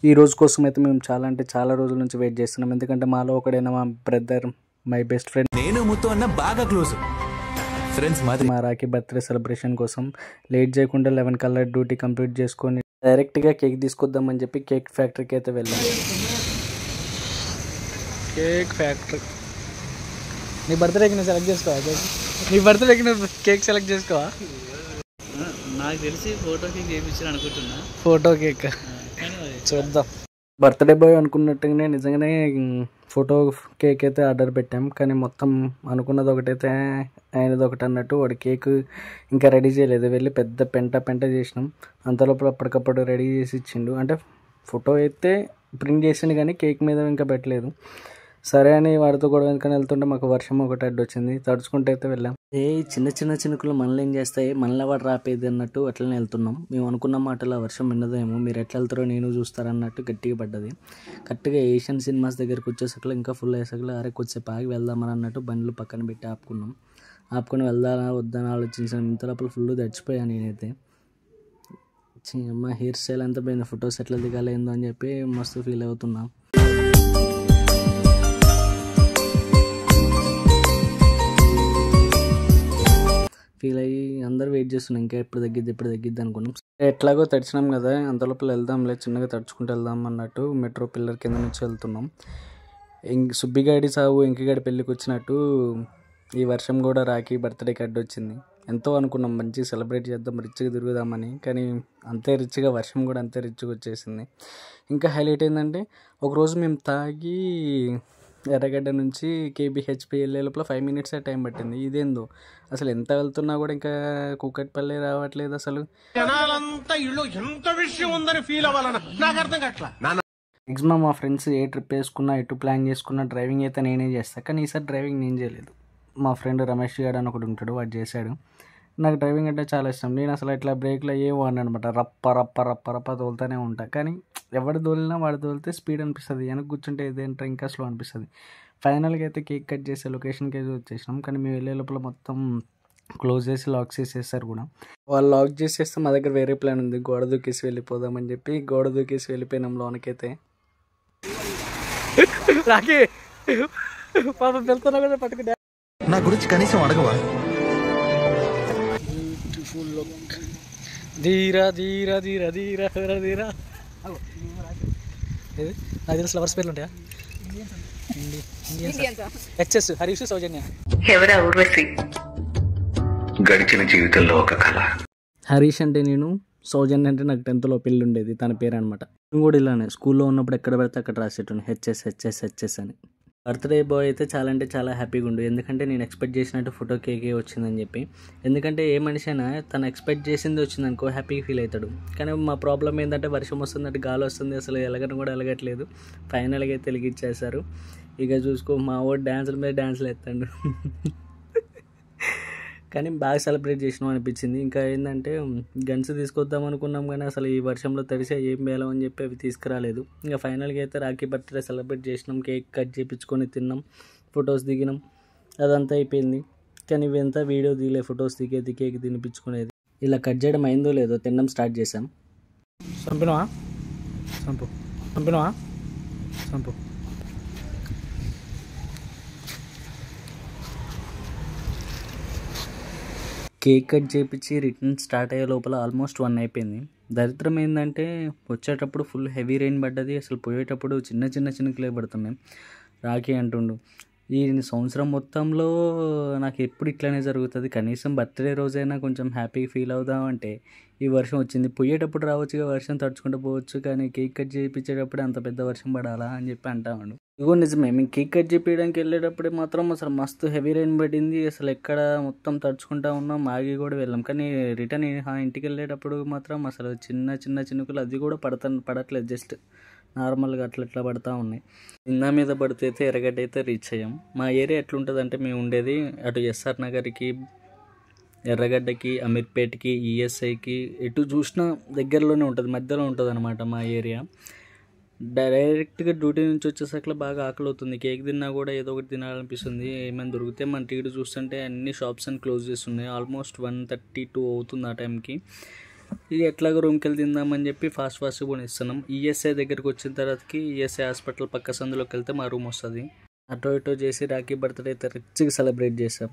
ఈ రోజు కోసం అయితే మేము చాలా అంటే చాలా రోజుల నుంచి వెయిట్ చేస్తున్నాం. ఎందుకంటే మాలో ఒకడైనా మా బ్రదర్, మై బెస్ట్ ఫ్రెండ్, నేను ముత్తు అన్న బాగా క్లోజ్ ఫ్రెండ్స్ మాది. మా రాఖీ బర్త్డే సెలబ్రేషన్ కోసం లేట్ చేయకుండా 11 కల్లా డ్యూటీ కంప్లీట్ చేసుకొని డైరెక్ట్గా కేక్ తీసుకొద్దామని చెప్పి కేక్ ఫ్యాక్టరీకి అయితే వెళ్ళాం. Cake factory. నీ బర్త్డేకి నువ్వు సెలెక్ట్ చేసుకోవా కేక్? నీ బర్త్డేకి నువ్వు కేక్ సెలెక్ట్ చేసుకోవా? నాకు తెలిసి ఫోటో కేక్ చేయించాను అనుకుంటున్నా. ఫోటో కేక్ చూద్దాం. బర్త్డే బాయ్ అనుకున్నట్టుగానే నిజంగానే ఫోటో కేక్ అయితే ఆర్డర్ పెట్టాం. కానీ మొత్తం అనుకున్నది ఒకటైతే అయినది ఒకటి అన్నట్టు వాడు కేక్ ఇంకా రెడీ చేయలేదు. వెళ్ళి పెద్ద పెంట చేసినాం. అంతలోపల అప్పటికప్పుడు రెడీ చేసి ఇచ్చిండు. అంటే ఫోటో అయితే ప్రింట్ చేసిండు కానీ కేక్ మీద ఇంకా పెట్టలేదు. సరే అని వాడితో గొడవ ఎందుకని వెళ్తుంటే మాకు వర్షం ఒకటి అడ్డు వచ్చింది. తడుచుకుంటూ అయితే వెళ్ళాం. చిన్న చినుకులు మనల్ని ఏం చేస్తాయి, మనల్ని వాడు రాపేది అన్నట్టు అట్లనే వెళ్తున్నాం. మేము అనుకున్న మాటలు వర్షం విన్నదేమో, మీరు ఎట్లా వెళ్తారో నేను చూస్తారన్నట్టు గట్టిగా పడ్డది. కరెక్ట్గా ఏషియన్ సినిమాస్ దగ్గరికి వచ్చేసరికి ఇంకా ఫుల్ అయ్యేసరికి అరే కొద్దిసేపు ఆగి వెళ్దామని అన్నట్టు బండ్లు పక్కన పెట్టి ఆపుకొని వెళ్దానా వద్దని ఆలోచించాను. ఇంత లోపల ఫుల్ తెచ్చిపోయాను నేనైతే. అమ్మ హెయిర్ స్టైల్ అంతా పోయింది, ఫొటోస్ ఎట్లా దిగాలేందో అని చెప్పి మస్తు ఫీల్ అవుతున్నా. ఫీల్ అయ్యి అందరూ వెయిట్ చేస్తున్నాం, ఇంకా ఎప్పుడు తగ్గిద్ది అనుకున్నాం. ఎట్లాగో తడిచినాం కదా, అంతలోపల వెళ్దాంలే, చిన్నగా తడుచుకుంటూ వెళ్దాం అన్నట్టు మెట్రో పిల్లర్ కింద నుంచి వెళ్తున్నాం. సుబ్బిగాడి సాగు ఇంకిగాడి పెళ్ళికి వచ్చినట్టు ఈ వర్షం కూడా రాఖీ బర్త్డేకి అడ్డు వచ్చింది. ఎంతో అనుకున్నాం మంచిగా సెలబ్రేట్ చేద్దాం, రిచ్గా తిరుగుదామని. కానీ అంతే రిచ్గా వర్షం కూడా అంతే రిచ్గా వచ్చేసింది. ఇంకా హైలైట్ ఏంటంటే ఒకరోజు మేము తాగి ఎర్రగడ్డ నుంచి కేబిహెచ్పి వెళ్ళే లోపల 5 minutes టైం పట్టింది. ఇదేందో అసలు ఎంత వెళ్తున్నా కూడా ఇంకా కూకట్పల్లి రావట్లేదు. అసలు మ్యాక్సిమం మా ఫ్రెండ్స్ ఏ ట్రిప్ వేసుకున్నా ఎటు ప్లాన్ చేసుకున్నా డ్రైవింగ్ అయితే నేనే చేస్తాను. కానీ ఈసారి డ్రైవింగ్ నేను చేయలేదు. మా ఫ్రెండ్ రమేష్ గారు అని ఒకటి ఉంటాడు, వాడు చేశాడు. నాకు డ్రైవింగ్ అంటే చాలా ఇష్టం. నేను అసలు ఇట్లా బ్రేక్లో ఏ వాడిని అనమాట, రప్ప తోలుతూనే ఉంటా. కానీ ఎవడు తోలినా వాడు తోలితే స్పీడ్ అనిపిస్తుంది, వెనక కూర్చుంటే ఏదేంటో ఇంకా స్లో అనిపిస్తుంది. ఫైనల్గా అయితే కేక్ కట్ చేసే లొకేషన్కి అయితే వచ్చేసినాం. కానీ మేము వెళ్ళే లోపల మొత్తం క్లోజ్ చేసి లాక్ చేసేస్తారు కూడా. వాళ్ళు లాక్ చేసేస్తే మా దగ్గర వేరే ప్లాన్ ఉంది, గోడ దూకేసి వెళ్ళిపోదామని చెప్పి గోడ దూకేసి వెళ్ళిపోయినాం లోనకైతే. రాఖీ పాప వెళ్తున్నా కూడా పట్టుకుంటా. నా గురించి కనీసం అడగవా? Beautiful look. ధీరా ధీరా ధీరా ధీరా ధీరా. నాకు తెలిసి ఫ్లవర్స్ పేర్లు ఉంటాయా? హెచ్ఎస్ హరీష్ సౌజన్య. ఎవరా ఊర్వశి? గడిచిన జీవితంలో ఒక కళ. హరీష్ అంటే నేను, సౌజన్య అంటే నాకు 10th పెళ్ళి ఉండేది, తన పేరు అనమాట. నేను కూడా ఇలానే స్కూల్లో ఉన్నప్పుడు ఎక్కడ పెడితే అక్కడ రాసేటాను హెచ్ఎస్ అని. బర్త్డే బాయ్ అయితే చాలా అంటే చాలా హ్యాపీగా ఉండు. ఎందుకంటే నేను ఎక్స్పెక్ట్ చేసినట్టు ఫోటో కేకే వచ్చిందని చెప్పి. ఎందుకంటే ఏ మనిషి అయినా తను ఎక్స్పెక్ట్ చేసింది వచ్చింది అనుకో హ్యాపీగా ఫీల్ అవుతాడు. కానీ మా ప్రాబ్లం ఏంటంటే వర్షం వస్తుందంటే గాలి వస్తుంది, అసలు ఎలగని కూడా ఎలగట్లేదు. ఫైనల్గా అయితే వెలిగించేశారు. ఇక చూసుకో మా వాడు డ్యాన్సుల మీద డ్యాన్సులు ఎత్తాడు. కానీ బాగా సెలబ్రేట్ చేసినాం అనిపించింది. ఇంకా ఏంటంటే గన్స్ తీసుకొద్దాం అనుకున్నాం కానీ అసలు ఈ వర్షంలో తడిసే ఏం వేలం అని చెప్పి అవి తీసుకురాలేదు. ఇంకా ఫైనల్గా అయితే రాఖీ బర్త్డే సెలబ్రేట్ చేసినాం, కేక్ కట్ చేయించుకొని తిన్నాం, ఫొటోస్ దిగినాం, అదంతా అయిపోయింది. కానీ ఇవంతా వీడియో దిగలే, ఫొటోస్ దిగేది, కేక్ తినిపించుకునేది. ఇలా కట్ చేయడం అయిందో లేదో తినడం స్టార్ట్ చేసాం. చంపినవా సంపు. కేక్ కట్ చేయించి రిటర్న్ స్టార్ట్ అయ్యే లోపల ఆల్మోస్ట్ 1 అయిపోయింది. దరిద్రం ఏంటంటే వచ్చేటప్పుడు ఫుల్ హెవీ రెయిన్ పడ్డది, అసలు పోయేటప్పుడు చిన్న చినుకులే పడుతున్నాయి. రాఖీ అంటుండు ఈ సంవత్సరం మొత్తంలో నాకు ఎప్పుడు ఇట్లానే జరుగుతుంది, కనీసం బర్త్డే రోజైనా కొంచెం హ్యాపీగా ఫీల్ అవుదామంటే ఈ వర్షం వచ్చింది. పోయేటప్పుడు రావచ్చుగా, వర్షం తడుచుకుంటూ పోవచ్చు, కానీ కేక్ కట్ చేయించేటప్పుడు అంత పెద్ద వర్షం పడాలా అని చెప్పి అంటామండు. ఇగో నిజమే, మేము కేక్ కట్ చేయించడానికి వెళ్ళేటప్పుడే మాత్రం అసలు మస్తు హెవీ రెయిన్ పడింది. అసలు ఎక్కడ మొత్తం తడుచుకుంటా ఉన్నాం, ఆగి కూడా వెళ్ళాం. కానీ రిటర్న్ ఇంటికి వెళ్ళేటప్పుడు మాత్రం అసలు చిన్న చినుకులు అది కూడా పడట్లేదు, జస్ట్ నార్మల్గా అట్లా పడుతూ ఉన్నాయి. నిన్న మీద పడితే అయితే ఎర్రగడ్డ అయితే రీచ్ అయ్యాం. మా ఏరియా ఎట్లుంటుందంటే మేము ఉండేది అటు ఎస్ఆర్ నగర్కి, ఎర్రగడ్డకి, అమీర్పేట్కి, ఈఎస్ఐకి ఎటు చూసినా దగ్గరలోనే ఉంటుంది, మధ్యలో ఉంటుంది అనమాట మా ఏరియా. డైరెక్ట్గా డ్యూటీ నుంచి వచ్చేసరికి బాగా ఆకలి అవుతుంది. కేక్ తిన్నా కూడా ఏదో ఒకటి తినాలనిపిస్తుంది. ఏమైనా దొరికితే మన టికెట్ చూస్తుంటే అన్ని షాప్స్ అని క్లోజ్ చేస్తున్నాయి. ఆల్మోస్ట్ 1:32 అవుతుంది ఆ టైంకి. ఇది ఎట్లాగో రూమ్కి వెళ్ళి తిందామని చెప్పి ఫాస్ట్ కొనిస్తున్నాం. ఈఎస్ఐ దగ్గరికి వచ్చిన తర్వాతకి ఈఎస్ఐ హాస్పిటల్ పక్క సందులోకి వెళ్తే మా రూమ్ వస్తుంది. అటో ఇటో చేసి రాఖీ బర్త్డే అయితే రిచ్గా సెలబ్రేట్ చేసాం.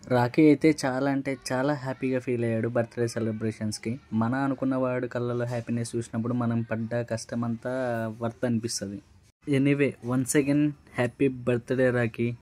రాఖీ అయితే చాలా అంటే చాలా హ్యాపీగా ఫీల్ అయ్యాడు బర్త్డే సెలబ్రేషన్స్కి. మన అనుకున్న వాడు కళ్ళలో హ్యాపీనెస్ చూసినప్పుడు మనం పడ్డ కష్టం అంతా వర్త్ అనిపిస్తుంది. Anyway once again happy birthday Rakhi.